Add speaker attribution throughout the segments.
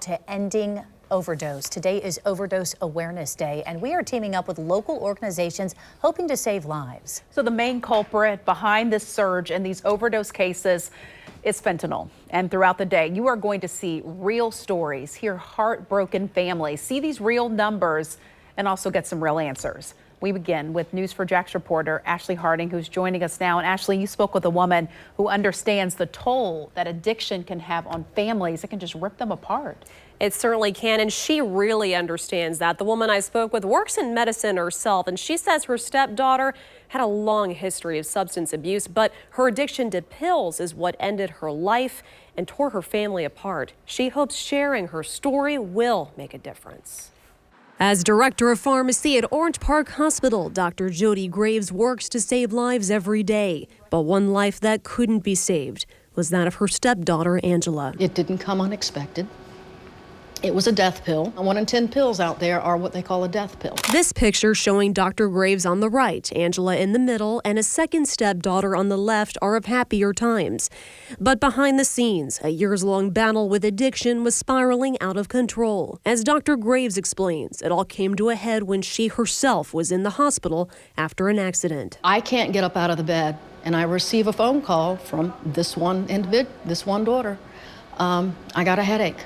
Speaker 1: to ending overdose. Today is Overdose Awareness Day, and we are teaming up with local organizations hoping to save lives.
Speaker 2: So the main culprit behind this surge in these overdose cases is fentanyl. And throughout the day, you are going to see real stories, hear heartbroken families, see these real numbers, and also get some real answers. We begin with News4JAX reporter Ashley Harding, who's joining us now. And Ashley, you spoke with a woman who understands the toll that addiction can have on families. It can just rip them apart.
Speaker 3: It certainly can, and she really understands that. The woman I spoke with works in medicine herself, and she says her stepdaughter had a long history of substance abuse, but her addiction to pills is what ended her life and tore her family apart. She hopes sharing her story will make a difference. As director of pharmacy at Orange Park Hospital, Dr. Jody Graves works to save lives every day. But one life that couldn't be saved was that of her stepdaughter, Angela.
Speaker 4: It didn't come unexpected. It was a death pill. 1 in 10 pills out there are what they call a death pill.
Speaker 3: This picture showing Dr. Graves on the right, Angela in the middle, and a second stepdaughter on the left are of happier times. But behind the scenes, a years-long battle with addiction was spiraling out of control. As Dr. Graves explains, it all came to a head when she herself was in the hospital after an accident.
Speaker 4: I can't get up out of the bed, and I receive a phone call from this one individual, this one daughter. I got a headache.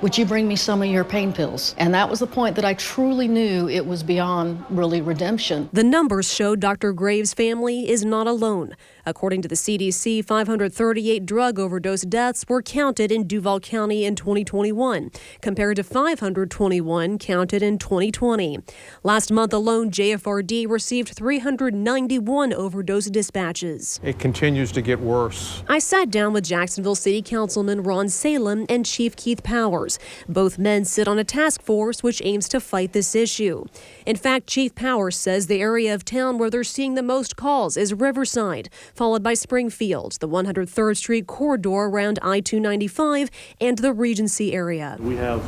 Speaker 4: Would you bring me some of your pain pills? And that was the point that I truly knew it was beyond really redemption.
Speaker 3: The numbers show Dr. Graves' family is not alone. According to the CDC, 538 drug overdose deaths were counted in Duval County in 2021, compared to 521 counted in 2020. Last month alone, JFRD received 391 overdose dispatches.
Speaker 5: It continues to get worse.
Speaker 3: I sat down with Jacksonville City Councilman Ron Salem and Chief Keith Powers. Both men sit on a task force which aims to fight this issue. In fact, Chief Powers says the area of town where they're seeing the most calls is Riverside, followed by Springfield, the 103rd Street corridor around I-295, and the Regency area.
Speaker 6: We have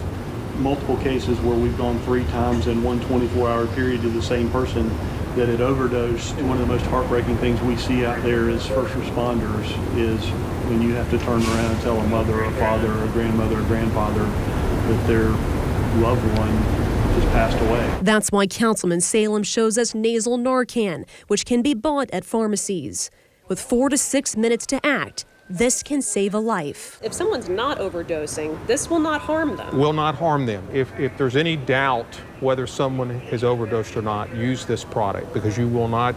Speaker 6: multiple cases where we've gone 3 times in one 24-hour period to the same person that had overdosed. And one of the most heartbreaking things we see out there as first responders is when you have to turn around and tell a mother, a father, a grandmother, a grandfather that their loved one just passed away.
Speaker 3: That's why Councilman Salem shows us nasal Narcan, which can be bought at pharmacies. With 4 to 6 minutes to act, this can save a life. If someone's not overdosing, this will not harm them.
Speaker 5: Will not harm them. If there's any doubt whether someone has overdosed or not, use this product because you will not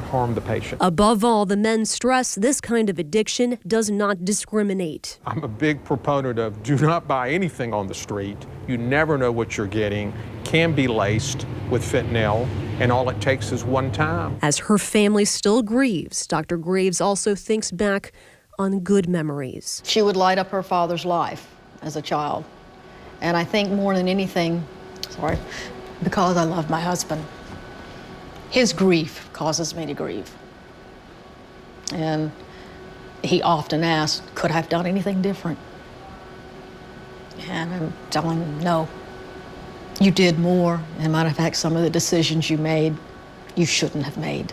Speaker 5: harm the patient.
Speaker 3: Above all, the men stress this kind of addiction does not discriminate.
Speaker 5: I'm a big proponent of do not buy anything on the street. You never know what you're getting. Can be laced with fentanyl, and all it takes is one time.
Speaker 3: As her family still grieves, Dr. Graves also thinks back on good memories.
Speaker 4: She would light up her father's life as a child. And I think more than anything, because I love my husband, his grief causes me to grieve. And he often asks, could I have done anything different? And I'm telling him, no. You did more, and matter of fact, some of the decisions you made, you shouldn't have made.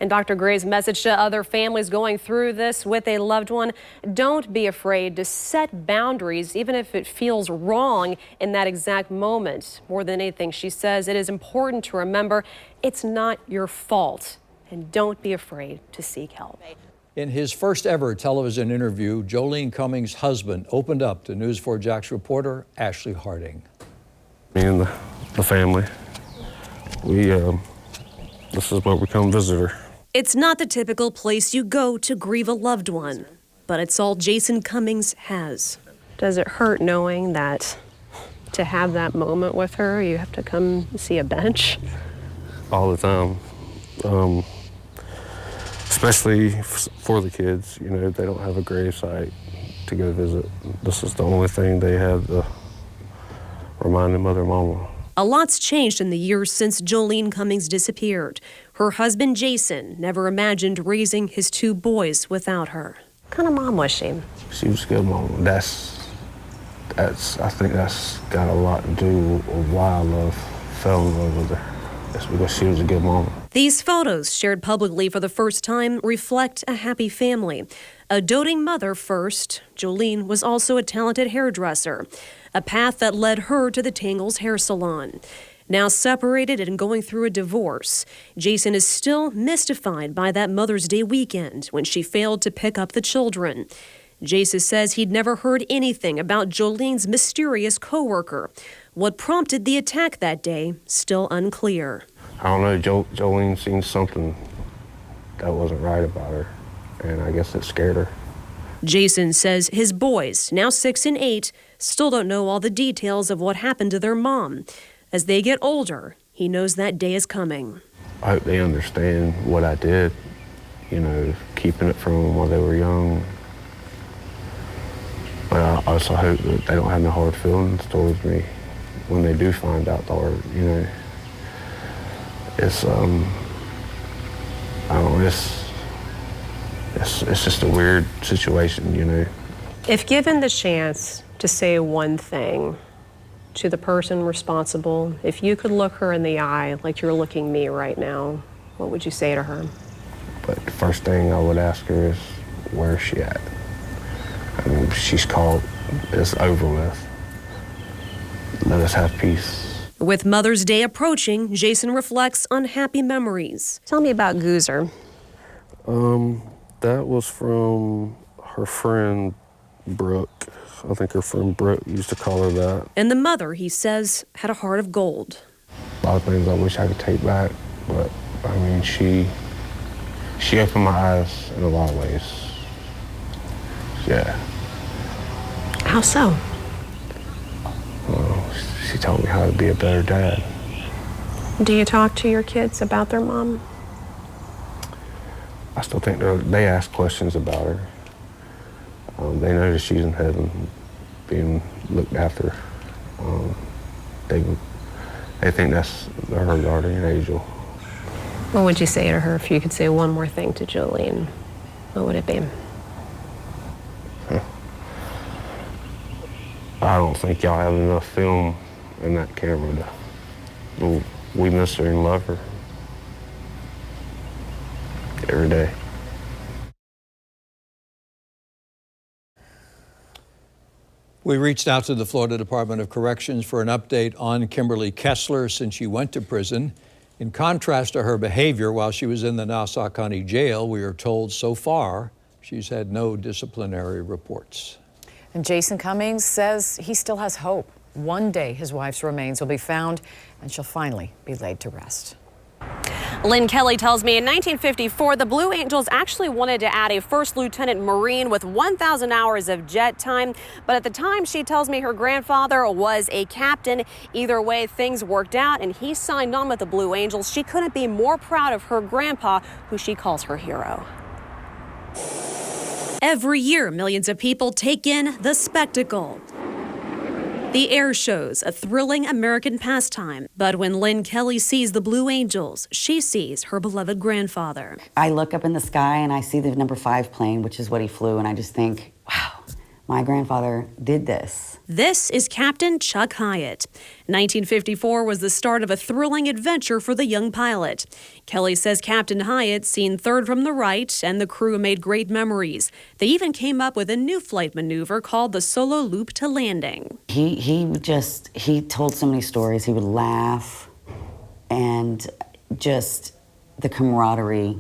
Speaker 3: And Dr. Gray's message to other families going through this with a loved one, don't be afraid to set boundaries, even if it feels wrong in that exact moment. More than anything, she says it is important to remember it's not your fault, and don't be afraid to seek help.
Speaker 7: In his first ever television interview, Jolene Cummings' husband opened up to News4JAX reporter Ashley Harding.
Speaker 8: Me and the family, this is where we come visit her.
Speaker 3: It's not the typical place you go to grieve a loved one, but it's all Jason Cummings has. Does it hurt knowing that to have that moment with her, you have to come see a bench?
Speaker 8: All the time. Especially for the kids, you know, they don't have a gravesite to go visit. This is the only thing they have to remind them of their mama.
Speaker 3: A lot's changed in the years since Jolene Cummings disappeared. Her husband, Jason, never imagined raising his 2 boys without her. What kind of mom was she?
Speaker 8: She was a good mama. I think that's got a lot to do with why I fell in love with her. That's because she was a good mama.
Speaker 3: These photos, shared publicly for the first time, reflect a happy family. A doting mother first, Jolene was also a talented hairdresser, a path that led her to the Tangles hair salon. Now separated and going through a divorce, Jason is still mystified by that Mother's Day weekend when she failed to pick up the children. Jason says he'd never heard anything about Jolene's mysterious coworker. What prompted the attack that day, still unclear.
Speaker 8: I don't know, Jolene seen something that wasn't right about her, and I guess it scared her.
Speaker 3: Jason says his boys, now 6 and 8, still don't know all the details of what happened to their mom. As they get older, he knows that day is coming.
Speaker 8: I hope they understand what I did, you know, keeping it from them while they were young. But I also hope that they don't have no hard feelings towards me when they do find out, or, you know, it's, I don't know, it's just a weird situation, you know.
Speaker 3: If given the chance to say one thing to the person responsible, if you could look her in the eye like you're looking me right now, what would you say to her?
Speaker 8: But the first thing I would ask her is, where is she at? I mean, she's called, it's over with. Let us have peace.
Speaker 3: With Mother's Day approaching, Jason reflects on happy memories. Tell me about Goozer.
Speaker 8: That was from her friend, Brooke. I think her friend Brooke used to call her that.
Speaker 3: And the mother, he says, had a heart of gold.
Speaker 8: A lot of things I wish I could take back, but I mean, she opened my eyes in a lot of ways. Yeah.
Speaker 3: How so?
Speaker 8: Well, she taught me how to be a better dad.
Speaker 3: Do you talk to your kids about their mom?
Speaker 8: I still think they ask questions about her. They know that she's in heaven, being looked after. They think that's her guardian angel.
Speaker 3: What would you say to her if you could say one more thing to Jolene? What would it be?
Speaker 8: I don't think y'all have enough film in that camera to. We miss her and love her every day.
Speaker 7: We reached out to the Florida Department of Corrections for an update on Kimberly Kessler since she went to prison. In contrast to her behavior while she was in the Nassau County Jail, we are told so far she's had no disciplinary reports.
Speaker 9: And Jason Cummings says he still has hope. One day his wife's remains will be found and she'll finally be laid to rest.
Speaker 3: Lynn Kelly tells me in 1954, the Blue Angels actually wanted to add a first lieutenant Marine with 1,000 hours of jet time. But at the time, she tells me her grandfather was a captain. Either way, things worked out and he signed on with the Blue Angels. She couldn't be more proud of her grandpa, who she calls her hero. Every year, millions of people take in the spectacle. The air shows, a thrilling American pastime. But when Lynn Kelly sees the Blue Angels, she sees her beloved grandfather.
Speaker 10: I look up in the sky and I see the number 5 plane, which is what he flew, and I just think, wow, my grandfather did this.
Speaker 3: This is Captain Chuck Hyatt. 1954 was the start of a thrilling adventure for the young pilot. Kelly says Captain Hyatt seen third from the right and the crew made great memories. They even came up with a new flight maneuver called the solo loop to landing.
Speaker 10: He told so many stories. He would laugh, and just the camaraderie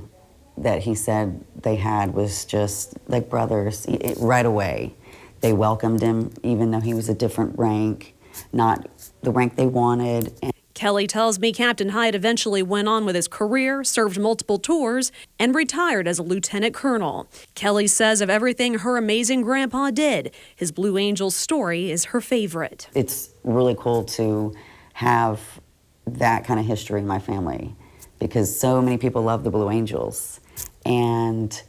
Speaker 10: that he said they had was just like brothers right away. They welcomed him, even though he was a different rank, not the rank they wanted.
Speaker 3: Kelly tells me Captain Hyatt eventually went on with his career, served multiple tours, and retired as a lieutenant colonel. Kelly says of everything her amazing grandpa did, his Blue Angels story is her favorite.
Speaker 10: It's really cool to have that kind of history in my family because so many people love the Blue Angels. And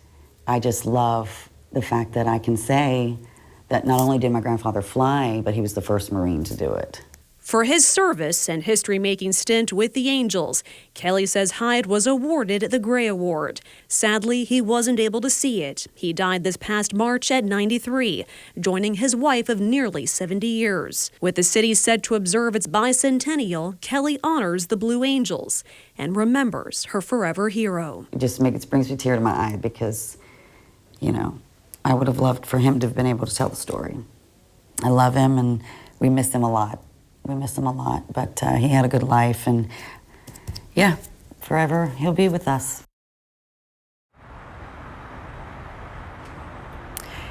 Speaker 10: I just love the fact that I can say that not only did my grandfather fly, but he was the first Marine to do it.
Speaker 3: For his service and history-making stint with the Angels, Kelly says Hyatt was awarded the Gray Award. Sadly, he wasn't able to see it. He died this past March at 93, joining his wife of nearly 70 years. With the city set to observe its bicentennial, Kelly honors the Blue Angels and remembers her forever hero.
Speaker 10: It just brings me a tear to my eye because, you know, I would have loved for him to have been able to tell the story. I love him, and we miss him a lot. We miss him a lot, but he had a good life, and yeah, forever he'll be with us.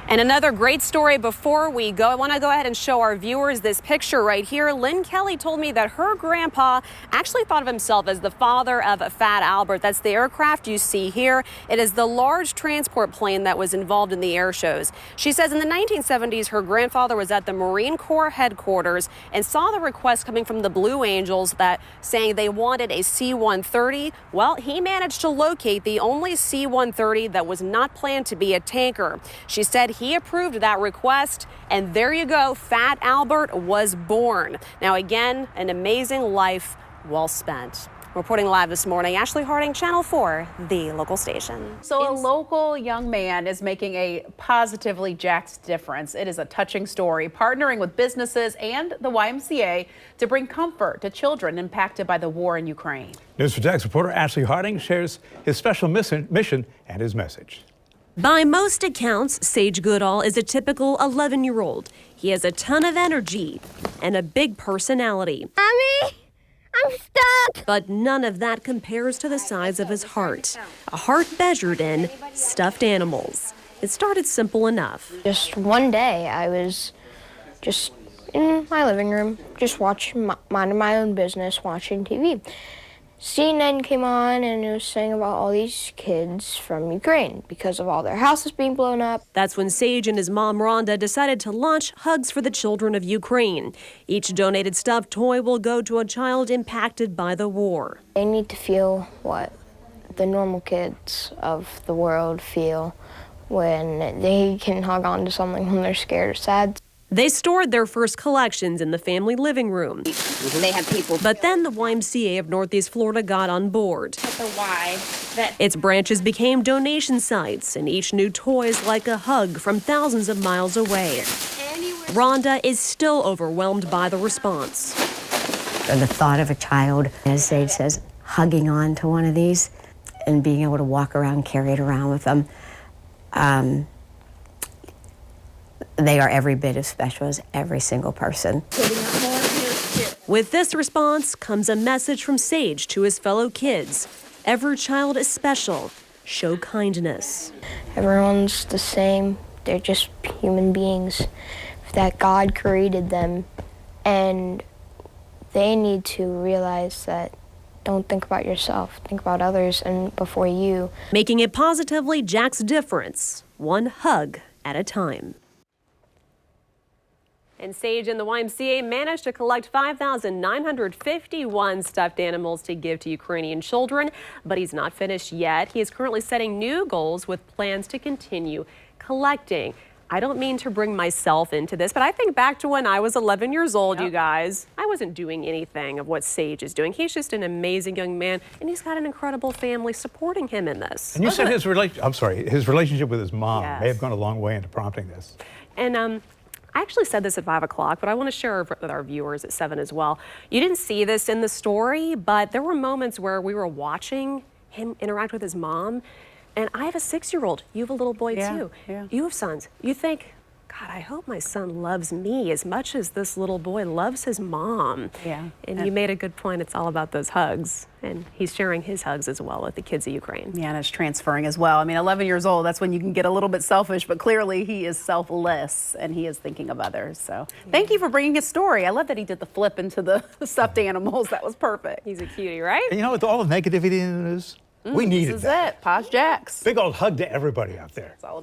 Speaker 3: And another great story before we go. I want to go ahead and show our viewers this picture right here. Lynn Kelly told me that her grandpa actually thought of himself as the father of Fat Albert. That's the aircraft you see here. It is the large transport plane that was involved in the air shows. She says in the 1970s, her grandfather was at the Marine Corps headquarters and saw the request coming from the Blue Angels that saying they wanted a C-130. Well, he managed to locate the only C-130 that was not planned to be a tanker. She said he approved that request, and there you go, Fat Albert was born. Now again, an amazing life well spent. Reporting live this morning, Ashley Harding, Channel 4, the local station.
Speaker 2: So a local young man is making a positively Jack's difference. It is a touching story, partnering with businesses and the YMCA to bring comfort to children impacted by the war in Ukraine.
Speaker 11: News for Jax reporter Ashley Harding shares his special mission and his message.
Speaker 3: By most accounts, Sage Goodall is a typical 11-year-old. He has a ton of energy and a big personality.
Speaker 12: Mommy, I'm stuck.
Speaker 3: But none of that compares to the size of his heart. A heart measured in stuffed animals. It started simple enough.
Speaker 12: Just one day, I was just in my living room, just minding my own business, watching TV. CNN came on and it was saying about all these kids from Ukraine because of all their houses being blown up.
Speaker 3: That's when Sage and his mom Rhonda decided to launch Hugs for the Children of Ukraine. Each donated stuffed toy will go to a child impacted by the war.
Speaker 12: They need to feel what the normal kids of the world feel when they can hug on to something when they're scared or sad.
Speaker 3: They stored their first collections in the family living room.
Speaker 13: They have people.
Speaker 3: But then the YMCA of Northeast Florida got on board. Its branches became donation sites, and each new toy is like a hug from thousands of miles away. Rhonda is still overwhelmed by the response.
Speaker 14: And the thought of a child, as Sage says, hugging on to one of these and being able to walk around, carry it around with them, they are every bit as special as every single person.
Speaker 3: With this response comes a message from Sage to his fellow kids. Every child is special. Show kindness.
Speaker 12: Everyone's the same. They're just human beings that God created them, and they need to realize that don't think about yourself, think about others and before you.
Speaker 3: Making it positively Jack's difference, one hug at a time. And Sage and the YMCA managed to collect 5,951 stuffed animals to give to Ukrainian children, but he's not finished yet. He is currently setting new goals with plans to continue collecting. I don't mean to bring myself into this, but I think back to when I was 11 years old, you guys. I wasn't doing anything of what Sage is doing. He's just an amazing young man, and he's got an incredible family supporting him in this.
Speaker 11: And you said his relationship with his mom may have gone a long way into prompting this.
Speaker 3: And I actually said this at 5 o'clock, but I want to share with our viewers at 7 as well. You didn't see this in the story, but there were moments where we were watching him interact with his mom. And I have a 6-year-old. You have a little boy too.
Speaker 2: Yeah.
Speaker 3: You have sons. You think, God, I hope my son loves me as much as this little boy loves his mom.
Speaker 2: Yeah.
Speaker 3: And you made a good point. It's all about those hugs. And he's sharing his hugs as well with the kids of Ukraine.
Speaker 2: Yeah, and it's transferring as well. I mean, 11 years old, that's when you can get a little bit selfish, but clearly he is selfless and he is thinking of others. So thank you for bringing his story. I love that he did the flip into the stuffed animals. That was perfect.
Speaker 3: He's a cutie, right?
Speaker 11: And you know, with all the negativity in the news, we needed
Speaker 2: This is
Speaker 11: that.
Speaker 2: it. Posh Jax.
Speaker 11: Big old hug to everybody out there.
Speaker 2: It's all about